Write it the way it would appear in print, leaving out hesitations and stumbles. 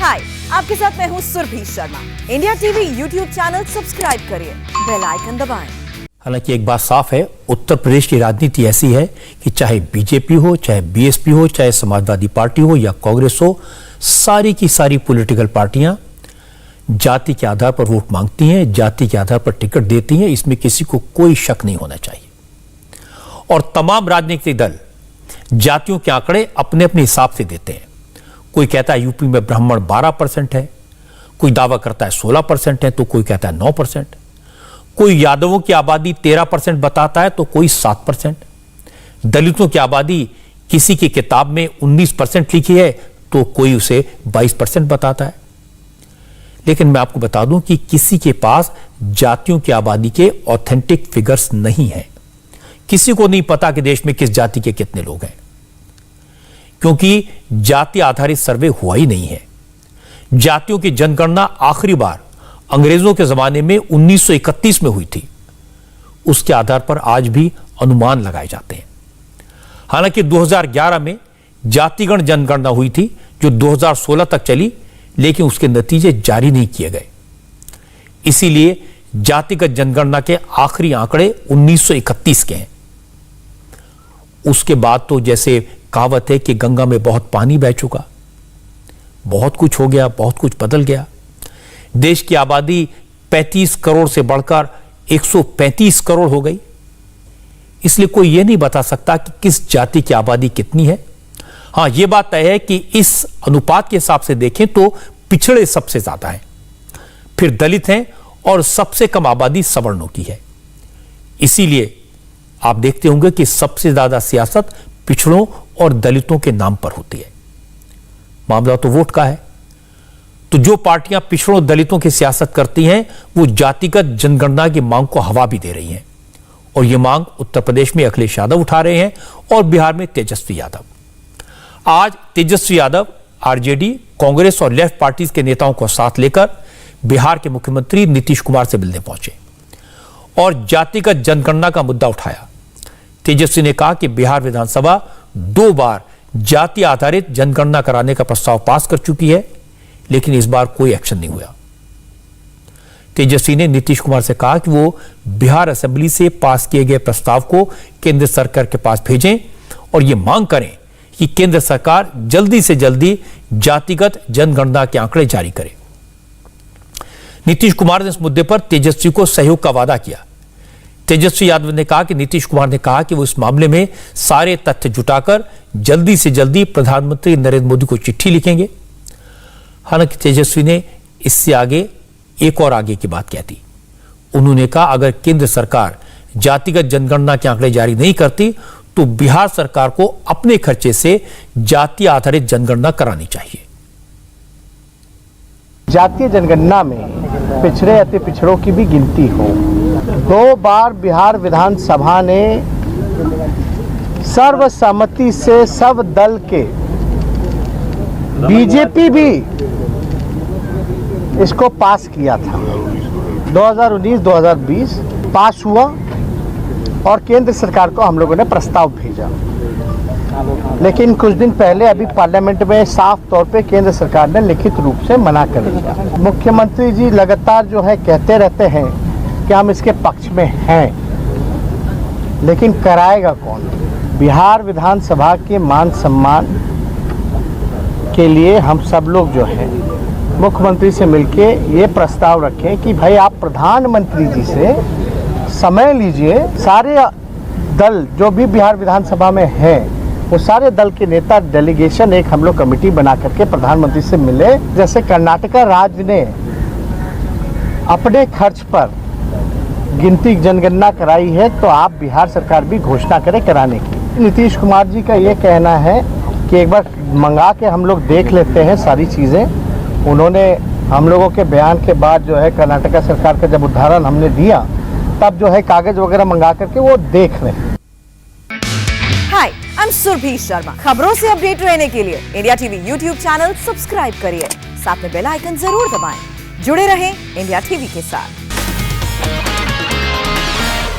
हाय, आपके साथ मैं हूँ Surabhi Sharma. India TV YouTube channel subscribe करिए, बेल आइकन दबाएं। हालांकि एक बात साफ है, उत्तर प्रदेश की राजनीति ऐसी है कि चाहे बीजेपी हो, चाहे बीएसपी हो, चाहे समाजवादी पार्टी हो या कांग्रेस हो, सारी की सारी पॉलिटिकल पार्टियां जाति के आधार पर वोट मांगती हैं, जाति के आधार पर टिकट देती हैं। इसमें किसी को कोई शक नहीं होना चाहिए। और तमाम राजनीतिक दल जातियों के आंकड़े अपने अपने हिसाब से देते हैं। कोई कहता है यूपी में ब्राह्मण 12% है, कोई दावा करता है 16% है, तो कोई कहता है 9%। कोई यादवों की आबादी 13% बताता है तो कोई 7%। दलितों की आबादी किसी की किताब में 19% लिखी है तो कोई उसे 22% बताता है। लेकिन मैं आपको बता दूं कि किसी के पास जातियों की आबादी के ऑथेंटिक फिगर्स नहीं है। किसी को नहीं पता कि देश में किस जाति के कितने लोग हैं, क्योंकि जाति आधारित सर्वे हुआ ही नहीं है। जातियों की जनगणना आखिरी बार अंग्रेजों के जमाने में 1931 में हुई थी। उसके आधार पर आज भी अनुमान लगाए जाते हैं। हालांकि 2011 में जातिगण जनगणना हुई थी जो 2016 तक चली, लेकिन उसके नतीजे जारी नहीं किए गए। इसीलिए जातिगत जनगणना के आखिरी आंकड़े 1931 के हैं। उसके बाद तो जैसे कहावत है कि गंगा में बहुत पानी बह चुका, बहुत कुछ हो गया, बहुत कुछ बदल गया। देश की आबादी 35 करोड़ से बढ़कर 135 करोड़ हो गई। इसलिए कोई यह नहीं बता सकता कि किस जाति की आबादी कितनी है। हां, यह बात तय है कि इस अनुपात के हिसाब से देखें तो पिछड़े सबसे ज्यादा हैं, फिर दलित हैं और सबसे कम आबादी सवर्णों की है। इसीलिए आप देखते होंगे कि सबसे ज्यादा सियासत पिछड़ों और दलितों के नाम पर होती है। मामला तो वोट का है। तो जो पार्टियां पिछड़ों दलितों की सियासत करती हैं, वो जातिगत जनगणना की मांग को हवा भी दे रही हैं। और यह मांग उत्तर प्रदेश में अखिलेश यादव उठा रहे हैं और बिहार में तेजस्वी यादव। आज तेजस्वी यादव आरजेडी, कांग्रेस और लेफ्ट पार्टीज के नेताओं को साथ लेकर बिहार के मुख्यमंत्री नीतीश कुमार से मिलने पहुंचे और जातिगत जनगणना का मुद्दा उठाया। तेजस्वी ने कहा कि बिहार विधानसभा 2 बार जाति आधारित जनगणना कराने का प्रस्ताव पास कर चुकी है, लेकिन इस बार कोई एक्शन नहीं हुआ। तेजस्वी ने नीतीश कुमार से कहा कि वो बिहार असेंबली से पास किए गए प्रस्ताव को केंद्र सरकार के पास भेजें और ये मांग करें कि केंद्र सरकार जल्दी से जल्दी जातिगत जनगणना के आंकड़े जारी करे। नीतीश कुमार ने इस मुद्दे पर तेजस्वी को सहयोग का वादा किया। तेजस्वी यादव ने कहा कि नीतीश कुमार ने कहा कि वो इस मामले में सारे तथ्य जुटाकर जल्दी से जल्दी प्रधानमंत्री नरेंद्र मोदी को चिट्ठी लिखेंगे। हालांकि तेजस्वी ने इससे आगे एक और आगे की बात कह दी। उन्होंने कहा अगर केंद्र सरकार जातिगत जनगणना के आंकड़े जारी नहीं करती तो बिहार सरकार को अपने खर्चे से जाति आधारित जनगणना करानी चाहिए। जातीय जनगणना में पिछड़े अति पिछड़ों की भी गिनती हो। 2 बार बिहार विधानसभा ने सर्वसम्मति से सब दल के, बीजेपी भी इसको पास किया था। 2019-2020 पास हुआ और केंद्र सरकार को हम लोगों ने प्रस्ताव भेजा। लेकिन कुछ दिन पहले अभी पार्लियामेंट में साफ तौर पे केंद्र सरकार ने लिखित रूप से मना कर दिया। मुख्यमंत्री जी लगातार जो है कहते रहते हैं कि हम इसके पक्ष में हैं, लेकिन कराएगा कौन? बिहार विधानसभा के मान सम्मान के लिए हम सब लोग जो है मुख्यमंत्री से मिलके ये प्रस्ताव रखें कि भाई आप प्रधानमंत्री जी से समय लीजिए। सारे दल जो भी बिहार विधानसभा में हैं, वो सारे दल के नेता डेलीगेशन एक हम लोग कमेटी बना करके प्रधानमंत्री से मिले। जैसे कर्नाटका राज्य ने अपने खर्च पर गिनती जनगणना कराई है, तो आप बिहार सरकार भी घोषणा करें कराने की। नीतीश कुमार जी का ये कहना है कि एक बार मंगा के हम लोग देख लेते हैं सारी चीज़ें। उन्होंने हम लोगों के बयान के बाद जो है कर्नाटका सरकार का जब उदाहरण हमने दिया, तब जो है कागज वगैरह मंगा करके वो देख रहे हैं। हाय, आई एम सुरभि शर्मा। खबरों से अपडेट रहने के लिए India TV YouTube channel subscribe करिए, साथ में बेल आइकन जरूर दबाएं। जुड़े रहें इंडिया टीवी के साथ।